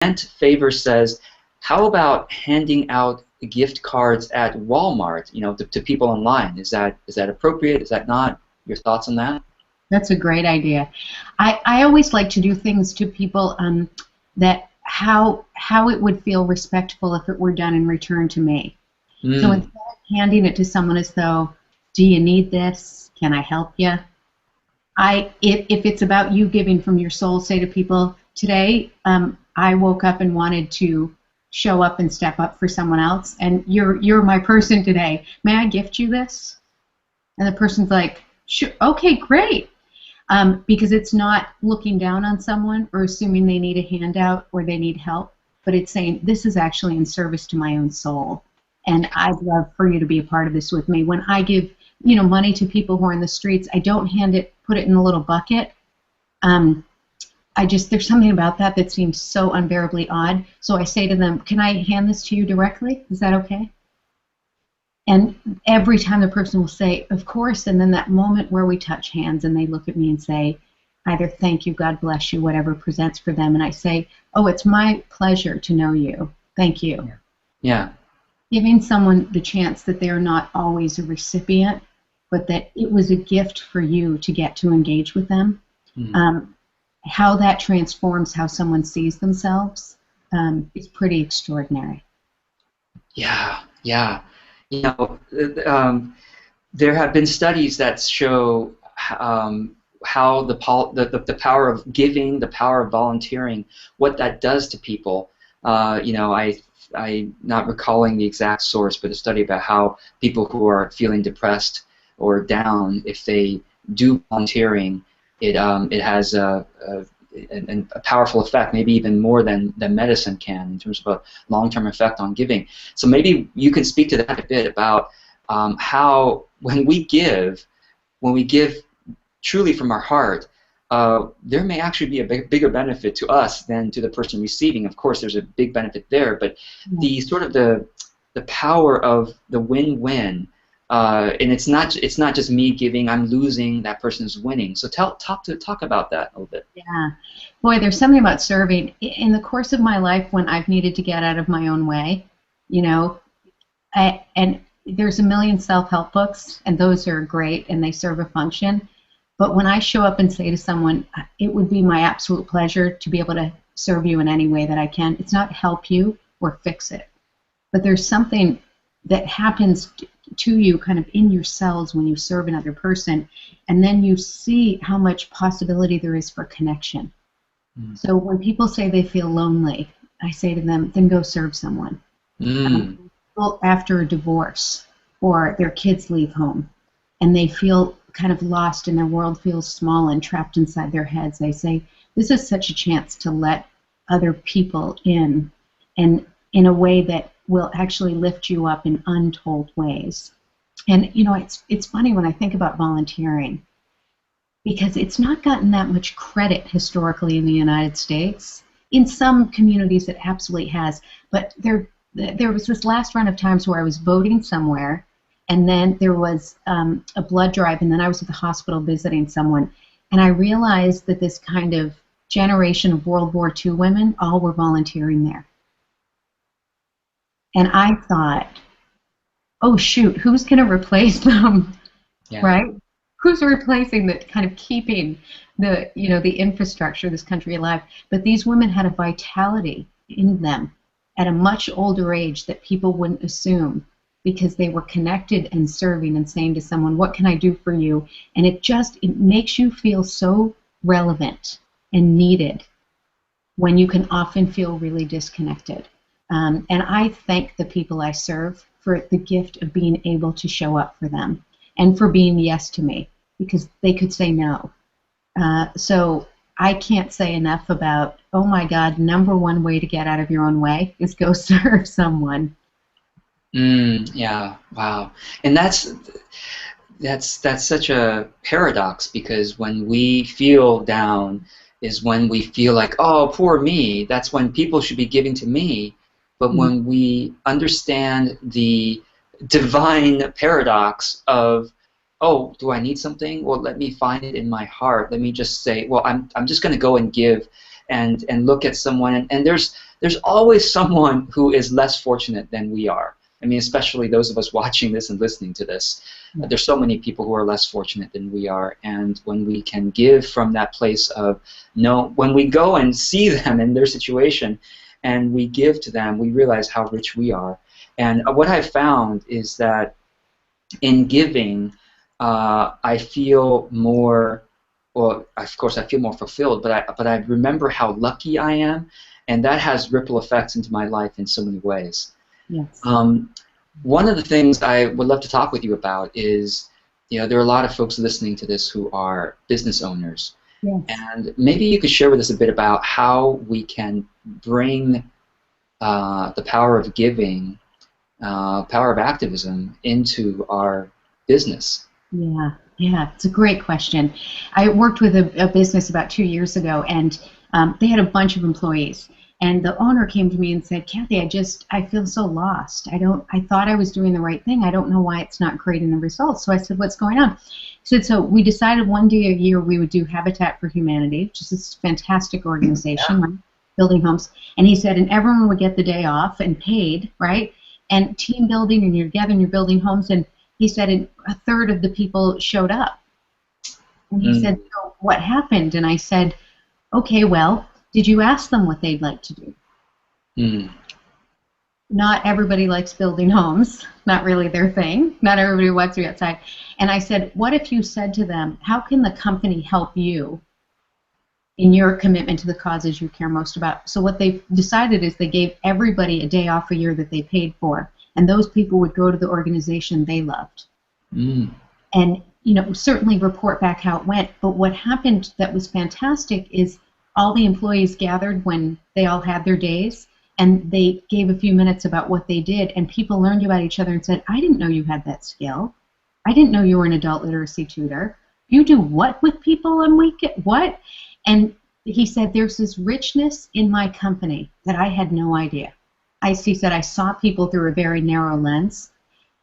Favor says, how about handing out gift cards at Walmart, to people online? Is that appropriate? Is that not? Your thoughts on that? That's a great idea. I always like to do things to people that how it would feel respectful if it were done in return to me. So instead of handing it to someone as though, do you need this? Can I help you? If it's about you giving from your soul, say to people, today I woke up and wanted to show up and step up for someone else, and you're my person today. May I gift you this? And the person's like, sure, okay, great. Because it's not looking down on someone or assuming they need a handout or they need help, but it's saying, this is actually in service to my own soul, and I'd love for you to be a part of this with me. When I give money to people who are in the streets, I don't put it in a little bucket. There's something about that seems so unbearably odd. So I say to them, can I hand this to you directly? Is that okay? And every time the person will say, of course, and then that moment where we touch hands and they look at me and say, either thank you, God bless you, whatever presents for them, and I say, oh, it's my pleasure to know you. Thank you. Yeah. Giving someone the chance that they're not always a recipient, but that it was a gift for you to get to engage with them. How that transforms how someone sees themselves is pretty extraordinary. Yeah, yeah. There have been studies that show how the power of giving, the power of volunteering, what that does to people. I'm not recalling the exact source, but a study about how people who are feeling depressed or down, if they do volunteering, it has a powerful effect, maybe even more than medicine can, in terms of a long-term effect on giving. So maybe you can speak to that a bit about how when we give truly from our heart, there may actually be a bigger benefit to us than to the person receiving. Of course, there's a big benefit there, but the sort of the power of the win-win. And it's not just me giving, I'm losing, that person's winning. So talk about that a little bit. Yeah, boy, there's something about serving. In the course of my life, when I've needed to get out of my own way, and there's a million self-help books, and those are great, and they serve a function. But when I show up and say to someone, it would be my absolute pleasure to be able to serve you in any way that I can. It's not help you or fix it, but there's something that happens to you kind of in your cells when you serve another person, and then you see how much possibility there is for connection. So when people say they feel lonely, I say to them, then go serve someone. After a divorce or their kids leave home and they feel kind of lost and their world feels small and trapped inside their heads, I say, this is such a chance to let other people in, and in a way that will actually lift you up in untold ways. And it's funny when I think about volunteering, because it's not gotten that much credit historically in the United States. In some communities it absolutely has, but there was this last run of times where I was voting somewhere, and then there was a blood drive, and then I was at the hospital visiting someone, and I realized that this kind of generation of World War II women all were volunteering there. And I thought, oh shoot, who's going to replace them, right? Who's replacing the kind of keeping the the infrastructure of this country alive? But these women had a vitality in them at a much older age that people wouldn't assume, because they were connected and serving and saying to someone, what can I do for you? And it makes you feel so relevant and needed when you can often feel really disconnected. And I thank the people I serve for the gift of being able to show up for them and for being yes to me, because they could say no. So I can't say enough about, oh my God, #1 way to get out of your own way is go serve someone. Yeah, wow. And that's such a paradox, because when we feel down is when we feel like, oh, poor me, that's when people should be giving to me. But when we understand the divine paradox of, oh, do I need something? Well, let me find it in my heart. Let me just say, well, I'm just going to go and give and look at someone. And there's there's always someone who is less fortunate than we are. I mean, especially those of us watching this and listening to this. There's so many people who are less fortunate than we are, and when we can give from that place of when we go and see them in their situation and we give to them, we realize how rich we are. And what I've found is that in giving, I feel more, well, of course I feel more fulfilled, but I remember how lucky I am, and that has ripple effects into my life in so many ways. Yes. One of the things I would love to talk with you about is, there are a lot of folks listening to this who are business owners. Yes. And maybe you could share with us a bit about how we can bring the power of giving, power of activism into our business. Yeah, it's a great question. I worked with a business about 2 years ago, and they had a bunch of employees. And the owner came to me and said, Kathy, I feel so lost. I thought I was doing the right thing. I don't know why it's not creating the results. So I said, what's going on? He said, so we decided one day a year we would do Habitat for Humanity, which is this fantastic organization, right? Building homes. And he said, and everyone would get the day off and paid, right? And team building, and you're together and you're building homes. And he said, and a third of the people showed up. And he said, so what happened? And I said, okay, well, did you ask them what they'd like to do? Not everybody likes building homes. Not really their thing. Not everybody wants to be outside. And I said, what if you said to them, how can the company help you in your commitment to the causes you care most about? So what they decided is they gave everybody a day off a year that they paid for, and those people would go to the organization they loved. And certainly report back how it went. But what happened that was fantastic is all the employees gathered when they all had their days, and they gave a few minutes about what they did, and people learned about each other and said, I didn't know you had that skill. I didn't know you were an adult literacy tutor. You do what with people on weekend? What? And he said, there's this richness in my company that I had no idea. He said, I saw people through a very narrow lens.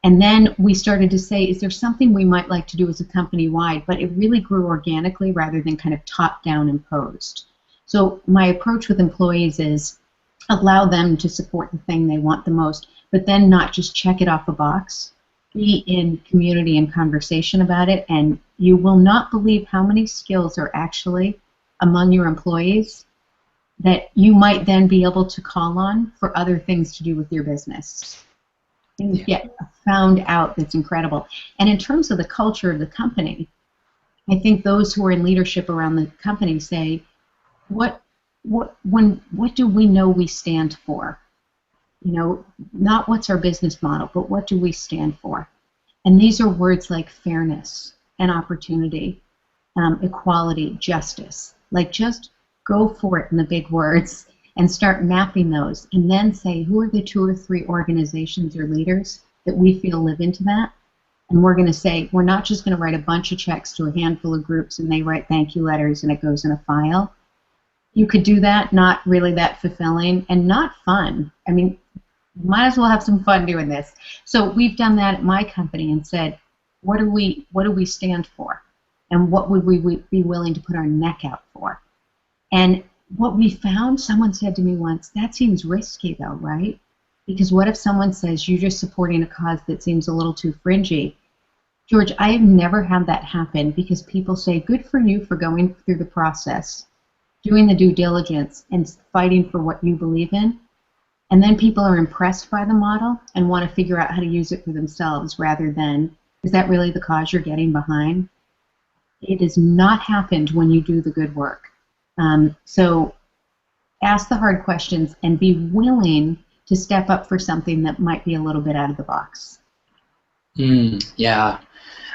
And then we started to say, is there something we might like to do as a company-wide? But it really grew organically rather than kind of top-down imposed. So my approach with employees is allow them to support the thing they want the most, but then not just check it off a box. Be in community and conversation about it, and you will not believe how many skills are actually among your employees that you might then be able to call on for other things to do with your business. Things get found out that's incredible. And in terms of the culture of the company, I think those who are in leadership around the company say, what do we know we stand for? Not what's our business model, but what do we stand for? And these are words like fairness and opportunity, equality, justice. Like, just go for it in the big words and start mapping those, and then say, who are the 2 or 3 organizations or leaders that we feel live into that? And we're going to say, we're not just going to write a bunch of checks to a handful of groups and they write thank you letters and it goes in a file. You could do that, not really that fulfilling and not fun. I mean, you might as well have some fun doing this. So we've done that at my company and said, what do we stand for? And what would we be willing to put our neck out for? And what we found, someone said to me once, that seems risky though, right? Because what if someone says, you're just supporting a cause that seems a little too fringy? George, I have never had that happen, because people say, good for you for going through the process, doing the due diligence, and fighting for what you believe in. And then people are impressed by the model and want to figure out how to use it for themselves, rather than, is that really the cause you're getting behind? It has not happened when you do the good work. So ask the hard questions and be willing to step up for something that might be a little bit out of the box. Yeah.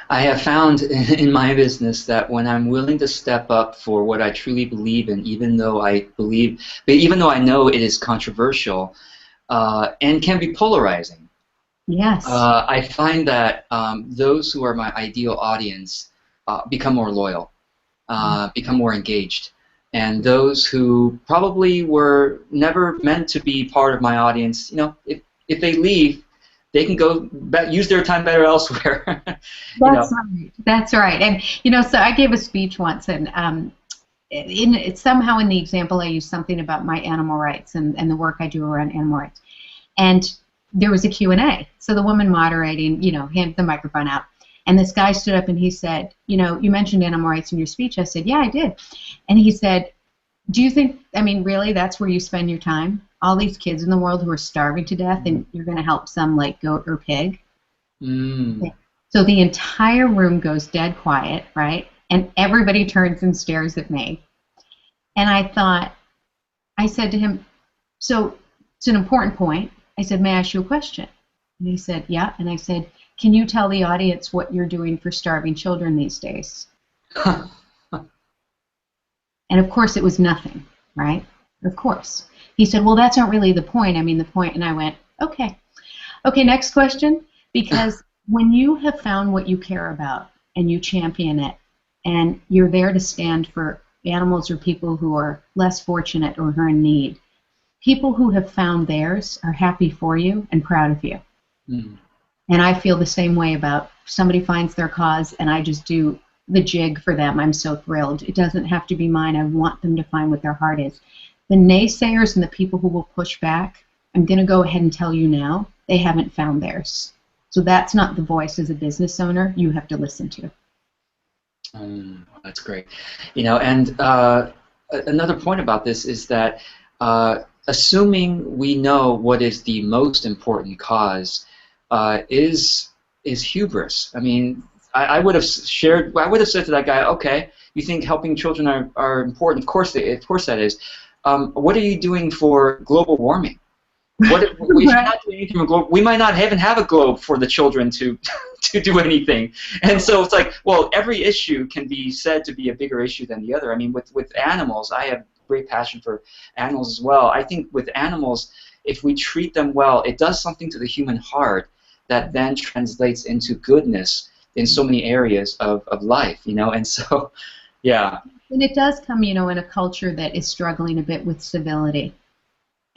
I have found in my business that when I'm willing to step up for what I truly believe in, even though I know it is controversial and can be polarizing, yes, I find that those who are my ideal audience become more loyal, become more engaged. And those who probably were never meant to be part of my audience, if they leave, they can go use their time better elsewhere. That's right. That's right. And so I gave a speech once, and somehow in the example I used something about my animal rights and the work I do around animal rights. And there was a Q&A. So the woman moderating, handed the microphone out. And this guy stood up and he said, you mentioned animal rights in your speech. I said, yeah, I did. And he said, do you think, really, that's where you spend your time? All these kids in the world who are starving to death, and you're going to help some like goat or pig? Mm. So the entire room goes dead quiet, right? And everybody turns and stares at me. And I said to him, so it's an important point. I said, may I ask you a question? And he said, yeah. And I said, can you tell the audience what you're doing for starving children these days? And of course it was nothing, right? Of course. He said, well, that's not really the point. The point. And I went, okay. Okay, next question. Because when you have found what you care about and you champion it, and you're there to stand for animals or people who are less fortunate or who are in need, people who have found theirs are happy for you and proud of you. Mm. And I feel the same way about somebody finds their cause and I just do the jig for them. I'm so thrilled. It doesn't have to be mine. I want them to find what their heart is. The naysayers and the people who will push back, I'm going to go ahead and tell you now, they haven't found theirs. So that's not the voice as a business owner you have to listen to. That's great. And another point about this is that assuming we know what is the most important cause is hubris. I would have said to that guy, okay, you think helping children are important? Of course that is. What are you doing for global warming? If you're not doing anything for globe, we might not even have a globe for the children to do anything. And so it's like, well, every issue can be said to be a bigger issue than the other. With animals, I have great passion for animals as well. I think with animals, if we treat them well, it does something to the human heart that then translates into goodness in so many areas of life, and so, yeah. And it does come, in a culture that is struggling a bit with civility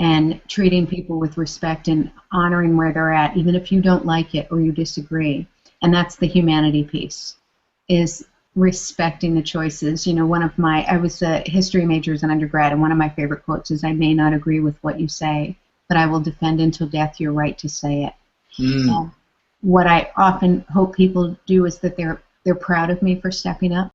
and treating people with respect and honoring where they're at, even if you don't like it or you disagree. And that's the humanity piece, is respecting the choices. I was a history major as an undergrad, and one of my favorite quotes is, I may not agree with what you say, but I will defend until death your right to say it. What I often hope people do is that they're proud of me for stepping up.